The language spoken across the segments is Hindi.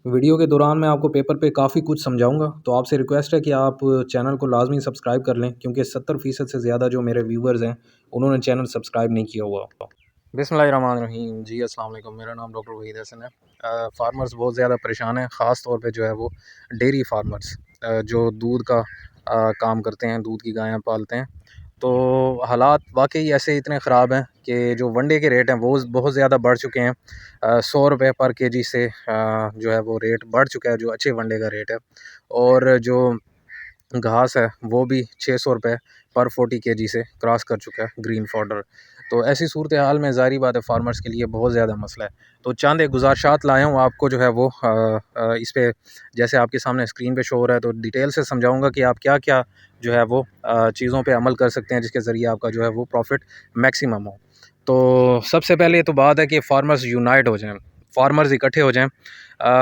वीडियो के दौरान मैं आपको पेपर पे काफ़ी कुछ समझाऊँगा, तो आपसे रिक्वेस्ट है कि आप चैनल को लाज़मी सब्सक्राइब कर लें क्योंकि 70% से ज़्यादा जो मेरे व्यूअर्स हैं, उन्होंने चैनल सब्सक्राइब नहीं किया हुआ। बिस्मिल्लाहिर्रहमानिर्रहीम। जी अस्सलाम वालेकुम। मेरा नाम डॉक्टर वहीद हसन है। फार्मर्स बहुत ज़्यादा परेशान हैं, ख़ास तौर पे जो है वो डेयरी फार्मर्स जो दूध का काम करते हैं, दूध की गायें पालते हैं। तो हालात वाक़ई ऐसे इतने ख़राब हैं कि जो वनडे के रेट हैं वो बहुत ज़्यादा बढ़ चुके हैं। 100 रुपए पर केजी से जो है वो रेट बढ़ चुका है, जो अच्छे वनडे का रेट है। और जो घास है वो भी 600 रुपए पर 40 केजी से क्रॉस कर चुका है, ग्रीन फॉडर। तो ऐसी सूरत हाल में ज़ाहिर बात है फार्मर्स के लिए बहुत ज़्यादा मसला है। तो चंद एक गुज़ारिशात लाया हूँ आपको जो है वो इस पे जैसे आपके सामने स्क्रीन पे शो हो रहा है, तो डिटेल से समझाऊँगा कि आप क्या-क्या जो है वो चीज़ों पे अमल कर सकते हैं जिसके ज़रिए आपका जो है वो प्रॉफ़िट मैक्सिमम हो। तो सबसे पहले तो बात है कि फार्मर्स यूनाइट हो जाएँ, फार्मर्स इकट्ठे हो जाएँ।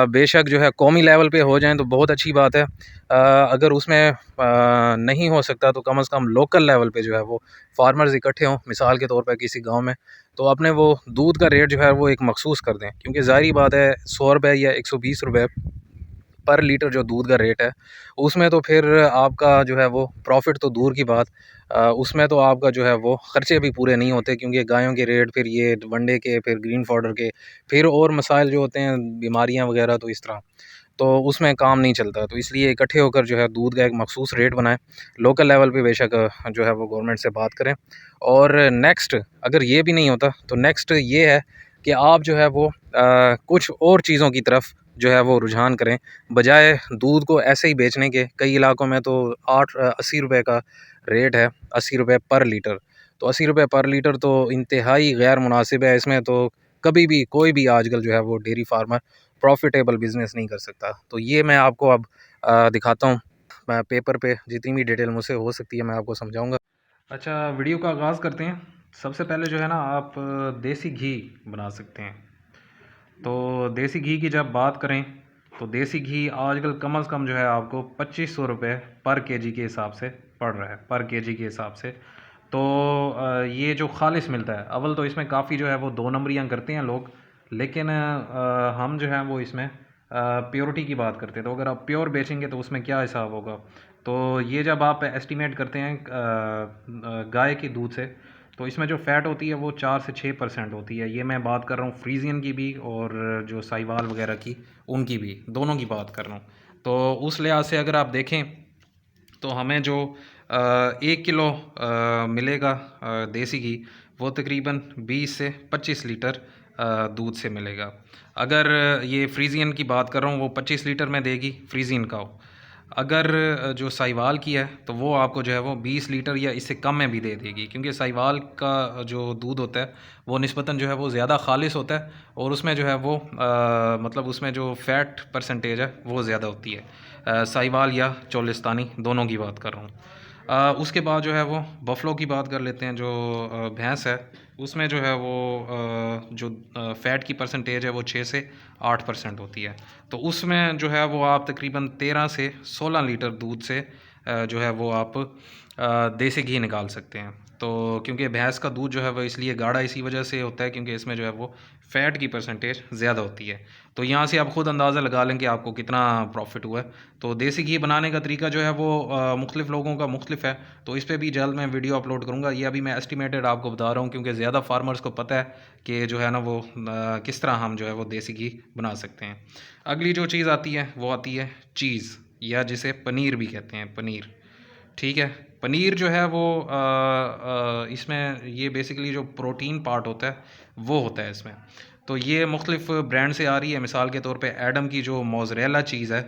बेशक जो है कौमी लेवल पे हो जाएँ तो बहुत अच्छी बात है। अगर उसमें नहीं हो सकता तो कम से कम लोकल लेवल पे जो है वो फार्मर्स इकट्ठे हों, मिसाल के तौर पे किसी गाँव में, तो अपने वो दूध का रेट जो है वो एक मखसूस कर दें, क्योंकि ज़ाहिर बात है 100 रुपए या 120 रुपए पर लीटर जो दूध का रेट है, उसमें तो फिर आपका जो है वो प्रॉफ़िट तो दूर की बात, उसमें तो आपका जो है वो ख़र्चे भी पूरे नहीं होते, क्योंकि गायों के रेट, फिर ये वनडे के, फिर ग्रीन फॉडर के, फिर और मसाइल जो होते हैं, बीमारियाँ वगैरह, तो इस तरह तो उसमें काम नहीं चलता। तो इसलिए इकट्ठे होकर जो है दूध का एक मखसूस रेट बनाएँ। लोकल लेवल पे बेशक जो है वो गवर्नमेंट से बात करें। और नेक्स्ट अगर ये भी नहीं होता तो नेक्स्ट ये है कि आप जो है वो कुछ और चीज़ों की तरफ जो है वो रुझान करें, बजाय दूध को ऐसे ही बेचने के। कई इलाकों में तो 80 रुपए का रेट है, 80 रुपए पर लीटर। तो 80 रुपए पर लीटर तो इंतहाई गैर मुनासिब है। इसमें तो कभी भी कोई भी आजकल जो है वो डेयरी फार्मर प्रॉफिटेबल बिज़नेस नहीं कर सकता। तो ये मैं आपको अब दिखाता हूँ। मैं पेपर पे जितनी भी डिटेल मुझसे हो सकती है मैं आपको समझाऊँगा। अच्छा, वीडियो का आगाज़ करते हैं। सबसे पहले जो है ना, आप देसी घी बना सकते हैं। तो देसी घी की जब बात करें तो देसी घी आजकल कम से कम जो है आपको 2500 रुपये पर केजी के हिसाब से पड़ रहा है, पर केजी के हिसाब से। तो ये जो खालिस मिलता है, अव्वल तो इसमें काफ़ी जो है वो दो नंबरियाँ करते हैं लोग, लेकिन हम जो है वो इसमें प्योरिटी की बात करते हैं। तो अगर आप प्योर बेचेंगे तो उसमें क्या हिसाब होगा। तो ये जब आप एस्टिमेट करते हैं गाय के दूध से, तो इसमें जो फ़ैट होती है वो 4 से 6% होती है। ये मैं बात कर रहा हूँ फ्रीजियन की भी, और जो साहिवाल वगैरह की, उनकी भी, दोनों की बात कर रहा हूँ। तो उस लिहाज से अगर आप देखें तो हमें जो 1 किलो मिलेगा देसी घी, वो तकरीबन 20 से 25 लीटर दूध से मिलेगा। अगर ये फ्रीजियन की बात कर रहा हूँ, वो 25 लीटर में देगी, फ्रीजियन का हो। अगर जो साहिवाल की है तो वो आपको जो है वो 20 लीटर या इससे कम में भी दे देगी, क्योंकि साहिवाल का जो दूध होता है वो निस्बतन जो है वो ज़्यादा खालिस होता है, और उसमें जो है वो मतलब उसमें जो फ़ैट परसेंटेज है वो ज़्यादा होती है। साहिवाल या चोलिस्तानी दोनों की बात कर रहा हूँ। उसके बाद जो है वो बफलो की बात कर लेते हैं। जो भैंस है उसमें जो है वो जो फ़ैट की परसेंटेज है वो 6 से 8% होती है। तो उसमें जो है वो आप तकरीबन 13 से 16 लीटर दूध से जो है वो आप देसी घी निकाल सकते हैं। तो क्योंकि भैंस का दूध जो है वो इसलिए गाढ़ा इसी वजह से होता है क्योंकि इसमें जो है वो फ़ैट की परसेंटेज ज़्यादा होती है। तो यहाँ से आप ख़ुद अंदाज़ा लगा लें कि आपको कितना प्रॉफिट हुआ है। तो देसी घी बनाने का तरीका जो है वो मुख्तलिफ़ लोगों का मुख्तलिफ है, तो इस पे भी जल्द मैं वीडियो अपलोड करूँगा। ये अभी मैं एस्टिमेटेड आपको बता रहा हूँ, क्योंकि ज़्यादा फार्मर्स को पता है कि जो है ना वो किस तरह हम जो है वो देसी घी बना सकते हैं। अगली जो चीज़ आती है वो आती है चीज़, या जिसे पनीर भी कहते हैं, पनीर। ठीक है, पनीर जो है वो इसमें ये बेसिकली जो प्रोटीन पार्ट होता है वो होता है इसमें। तो ये मुख्तलिफ़ ब्रांड से आ रही है। मिसाल के तौर पे एडम की जो मोज़रेला चीज़ है,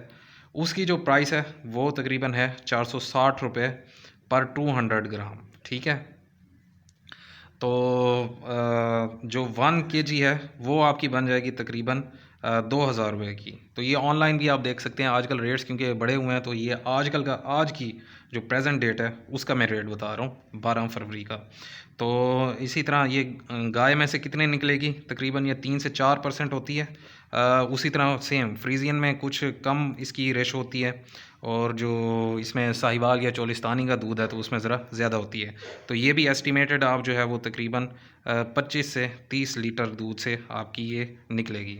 उसकी जो प्राइस है वो तकरीबन है 460 रुपये पर 200 ग्राम। ठीक है, तो जो 1 केजी है वो आपकी बन जाएगी तकरीबन 2000 रुपये की। तो ये ऑनलाइन भी आप देख सकते हैं आजकल रेट्स क्योंकि बढ़े हुए हैं, तो ये आजकल का आज की जो प्रेजेंट डेट है उसका मैं रेट बता रहा हूँ 12 फरवरी का। तो इसी तरह ये गाय में से कितने निकलेगी, तकरीबन ये 3 से 4% होती है। उसी तरह सेम फ्रीजियन में कुछ कम इसकी रेशो होती है, और जो इसमें साहिवाल या चोलिस्तानी का दूध है तो उसमें ज़रा ज़्यादा होती है। तो ये भी एस्टिमेटेड आप जो है वो तकरीबन 25 से 30 लीटर दूध से आपकी ये निकलेगी।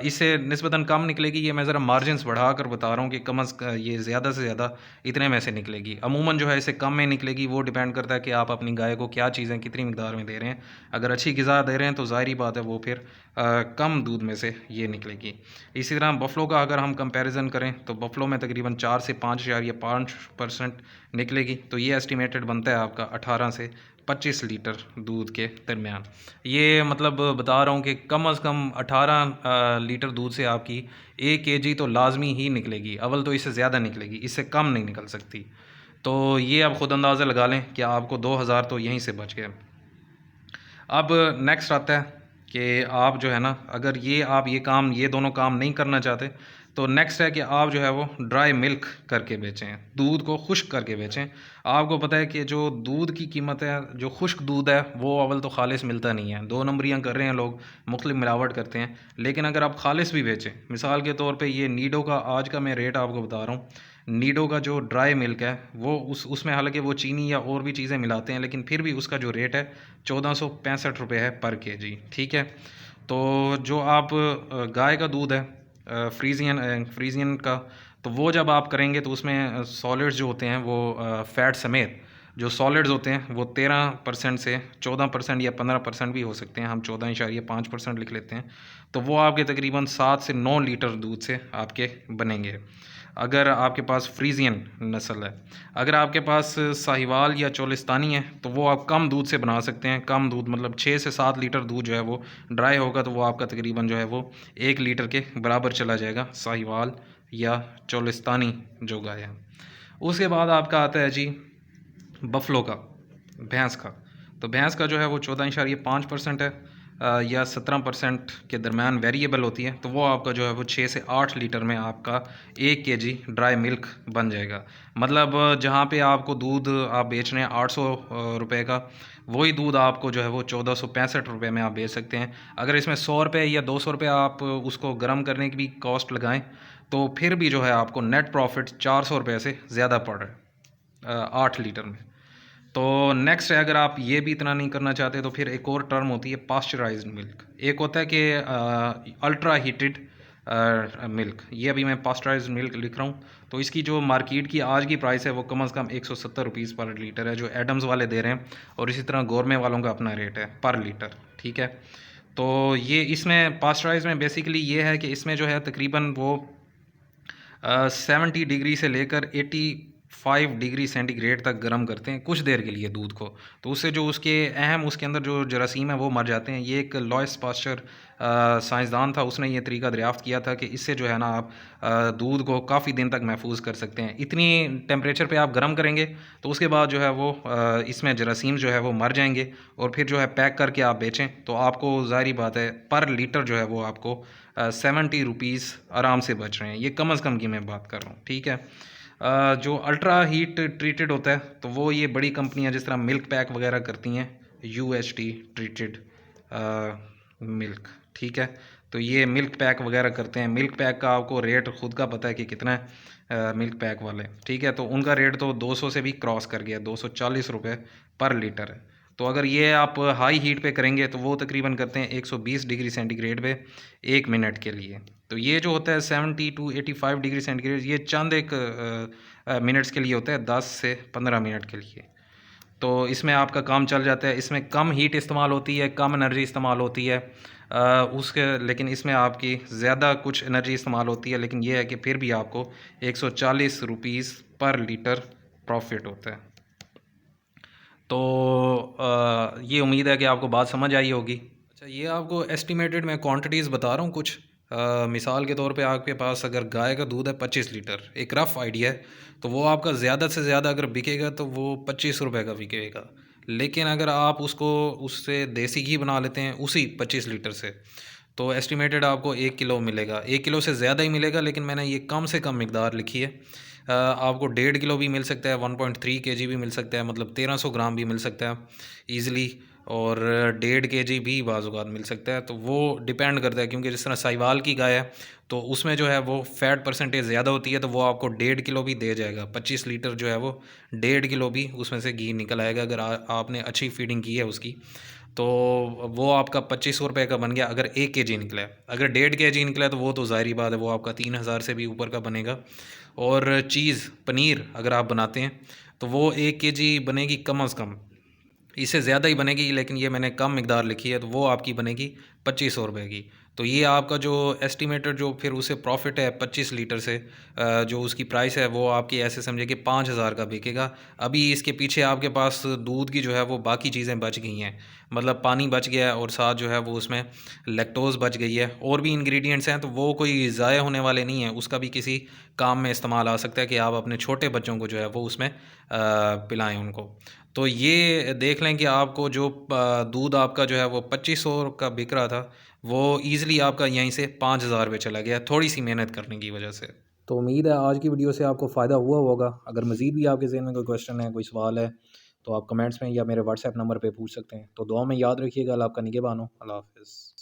इससे निस्बतन कम निकलेगी, ये मैं ज़रा मार्जिनस बढ़ा कर बता रहा हूँ कि ये ज़्यादा से ज़्यादा इतने में से निकलेगी। अमूमन जो है इससे कम में निकलेगी, वो डिपेंड करता है कि आप अपनी गाय को क्या चीज़ें कितनी मिकदार में दे रहे हैं। अगर अच्छी ग़िज़ा दे रहे हैं तो ज़ाहिर बात है वो फिर कम दूध में से ये निकलेगी। इसी तरह बफलो का अगर हम कंपैरिजन करें तो बफलो में तकरीबन 4 से 5% निकलेगी। तो ये एस्टिमेटेड बनता है आपका 18 से 25 लीटर दूध के दरमियान। ये मतलब बता रहा हूँ कि कम अज़ कम 18 लीटर दूध से आपकी 1 केजी तो लाजमी ही निकलेगी। अव्वल तो इससे ज़्यादा निकलेगी, इससे कम नहीं निकल सकती। तो ये आप ख़ुद अंदाज़ा लगा लें कि आपको 2000 तो यहीं से बच गए। अब नेक्स्ट आता है कि आप जो है ना, अगर ये दोनों काम नहीं करना चाहते तो नेक्स्ट है कि आप जो है वो ड्राई मिल्क करके बेचें, दूध को खुश्क करके बेचें। आपको पता है कि जो दूध की कीमत है, जो खुश्क दूध है वो अव्वल तो खालिस मिलता नहीं है, 2 नंबरियाँ कर रहे हैं लोग, मुख्तलिफ मिलावट करते हैं। लेकिन अगर आप खालिस भी बेचें, मिसाल के तौर पे ये नीडो का आज का मैं रेट आपको बता रहा हूँ। नीडो का जो ड्राई मिल्क है वो उसमें हालांकि वो चीनी या और भी चीज़ें मिलाते हैं, लेकिन फिर भी उसका जो रेट है 1465 है पर केजी, ठीक है। तो जो आप गाय का दूध है फ्रीजियन का, तो वो जब आप करेंगे तो उसमें सॉलिड्स जो होते हैं वो फैट समेत जो सॉलिड्स होते हैं वो 13% से 14% या 15% भी हो सकते हैं, हम 14.5% लिख लेते हैं। तो वो आपके तकरीबन 7 से 9 लीटर दूध से आपके बनेंगे, अगर आपके पास फ्रीजियन नस्ल है। अगर आपके पास साहिवाल या चोलिस्तानी है तो वो आप कम दूध से बना सकते हैं। कम दूध मतलब 6 से 7 लीटर दूध जो है वो ड्राई होगा, तो वो आपका तकरीबन जो है वो 1 लीटर के बराबर चला जाएगा, साहिवाल या चोलिस्तानी जो गाय है। उसके बाद आपका आता है जी बफलो का, भैंस का। तो भैंस का जो है वो 14.5% है, या 17% के दरमियान वेरिएबल होती है। तो वो आपका जो है वो 6 से 8 लीटर में आपका 1 केजी ड्राई मिल्क बन जाएगा। मतलब जहाँ पे आपको दूध आप बेच रहे हैं 800 रुपये का, वही दूध आपको जो है वो 1465 रुपये में आप बेच सकते हैं। अगर इसमें 100 रुपये या 200 रुपये आप उसको गर्म करने की भी कॉस्ट लगाएं तो फिर भी जो है आपको नेट प्रॉफिट 400 रुपये से ज़्यादा पड़ रहा है 8 लीटर में। तो नेक्स्ट है, अगर आप ये भी इतना नहीं करना चाहते तो फिर एक और टर्म होती है पास्चराइज्ड मिल्क। एक होता है कि अल्ट्रा हीटेड मिल्क, ये अभी मैं पास्चराइज्ड मिल्क लिख रहा हूँ। तो इसकी जो मार्केट की आज की प्राइस है वो कम से कम 170 रुपीज़ पर लीटर है, जो एडम्स वाले दे रहे हैं, और इसी तरह गौरमे वालों का अपना रेट है पर लीटर, ठीक है। तो ये इसमें पास्चराइज में बेसिकली ये है कि इसमें जो है तकरीबन वो 70 डिग्री से लेकर 85 डिग्री सेंटीग्रेड तक गर्म करते हैं कुछ देर के लिए दूध को। तो उससे जो उसके अंदर जो जरासीम है वो मर जाते हैं। ये एक लॉयस पास्चर साइंसदान था, उसने ये तरीका दरियाफ़्त किया था कि इससे जो है ना आप दूध को काफ़ी दिन तक महफूज कर सकते हैं। इतनी टेम्परेचर पे आप गर्म करेंगे तो उसके बाद जो है वो इसमें जरासीम जो है वो मर जाएंगे, और फिर जो है पैक करके आप बेचें तो आपको ज़ाहिर बात है पर लीटर जो है वो आपको 70 रुपीज़ आराम से बच रहे हैं। ये कम अज़ कम की मैं बात कर रहा हूँ, ठीक है। जो अल्ट्रा हीट ट्रीटेड होता है तो वो ये बड़ी कंपनियां जिस तरह मिल्क पैक वगैरह करती हैं, UHT ट्रीटेड मिल्क, ठीक है। तो ये मिल्क पैक वगैरह करते हैं। मिल्क पैक का आपको रेट खुद का पता है कि कितना है, मिल्क पैक वाले, ठीक है। तो उनका रेट तो 200 से भी क्रॉस कर गया, 240 रुपये पर लीटर है। तो अगर ये आप हाई हीट पे करेंगे तो वो तकरीबन करते हैं 120 डिग्री सेंटीग्रेड पे 1 मिनट के लिए। तो ये जो होता है 70 टू 85 डिग्री सेंटीग्रेड, ये चंद एक मिनट्स के लिए होता है, 10 से 15 मिनट के लिए। तो इसमें आपका काम चल जाता है। इसमें कम हीट इस्तेमाल होती है, कम एनर्जी इस्तेमाल होती है लेकिन इसमें आपकी ज़्यादा कुछ एनर्जी इस्तेमाल होती है, लेकिन ये है कि फिर भी आपको 140 रुपीज़ पर लीटर प्रॉफिट होता है। तो ये उम्मीद है कि आपको बात समझ आई होगी। अच्छा, ये आपको एस्टिमेटेड मैं क्वांटिटीज़ बता रहा हूँ कुछ। मिसाल के तौर पे आपके पास अगर गाय का दूध है 25 लीटर, एक रफ़ आइडिया है, तो वो आपका ज़्यादा से ज़्यादा अगर बिकेगा तो वो 25 रुपये का बिकेगा। लेकिन अगर आप उससे देसी घी बना लेते हैं उसी 25 लीटर से, तो एस्टिमेटेड आपको 1 किलो मिलेगा। 1 किलो से ज़्यादा ही मिलेगा, लेकिन मैंने ये कम से कम मिकदार लिखी है। आपको 1.5 किलो भी मिल सकता है, 1.3 kg भी मिल सकता है, मतलब 1300 ग्राम भी मिल सकता है ईज़िली, और 1.5 kg भी बाज़-औक़ात मिल सकता है। तो वो डिपेंड करता है, क्योंकि जिस तरह साहिवाल की गाय है तो उसमें जो है वो फ़ैट परसेंटेज ज़्यादा होती है, तो वो आपको 1.5 किलो भी दे जाएगा। 25 लीटर जो है वो 1.5 किलो भी उसमें से घी निकल आएगा, अगर आपने अच्छी फीडिंग की है उसकी। तो वो आपका 2500 रुपये का बन गया अगर 1 kg निकला है। अगर 1.5 kg निकला है तो वो तो ज़ाहिर बात है, वो आपका 3000 से भी ऊपर का बनेगा। और चीज़ पनीर अगर आप बनाते हैं तो वो 1 kg बनेगी कम अज़ कम, इससे ज़्यादा ही बनेगी, लेकिन ये मैंने कम मिकदार लिखी है, तो वो आपकी बनेगी 2500 रुपये की। तो ये आपका जो एस्टिमेटेड जो फिर उसे प्रॉफिट है 25 लीटर से, जो उसकी प्राइस है वो आपकी ऐसे समझे कि 5000 का बिकेगा। अभी इसके पीछे आपके पास दूध की जो है वो बाकी चीज़ें बच गई हैं, मतलब पानी बच गया है और साथ जो है वो उसमें लैक्टोज़ बच गई है, और भी इंग्रेडिएंट्स हैं, तो वो कोई ज़ाया होने वाले नहीं हैं, उसका भी किसी काम में इस्तेमाल आ सकता है कि आप अपने छोटे बच्चों को जो है वो उसमें पिलाएँ उनको। तो ये देख लें कि आपको जो दूध आपका जो है वो 2500 का बिक रहा था, वो ईज़िली आपका यहीं से 5000 पे चला गया, थोड़ी-सी मेहनत करने की वजह से। तो उम्मीद है आज की वीडियो से आपको फ़ायदा हुआ होगा। अगर मज़ीद भी आपके ज़हन में कोई क्वेश्चन है, कोई सवाल है, तो आप कमेंट्स में या मेरे व्हाट्सएप नंबर पे पूछ सकते हैं। तो दुआ में याद रखिएगा। अल्लाह आपका निगहबान हो। अल्लाह हाफ़िज़।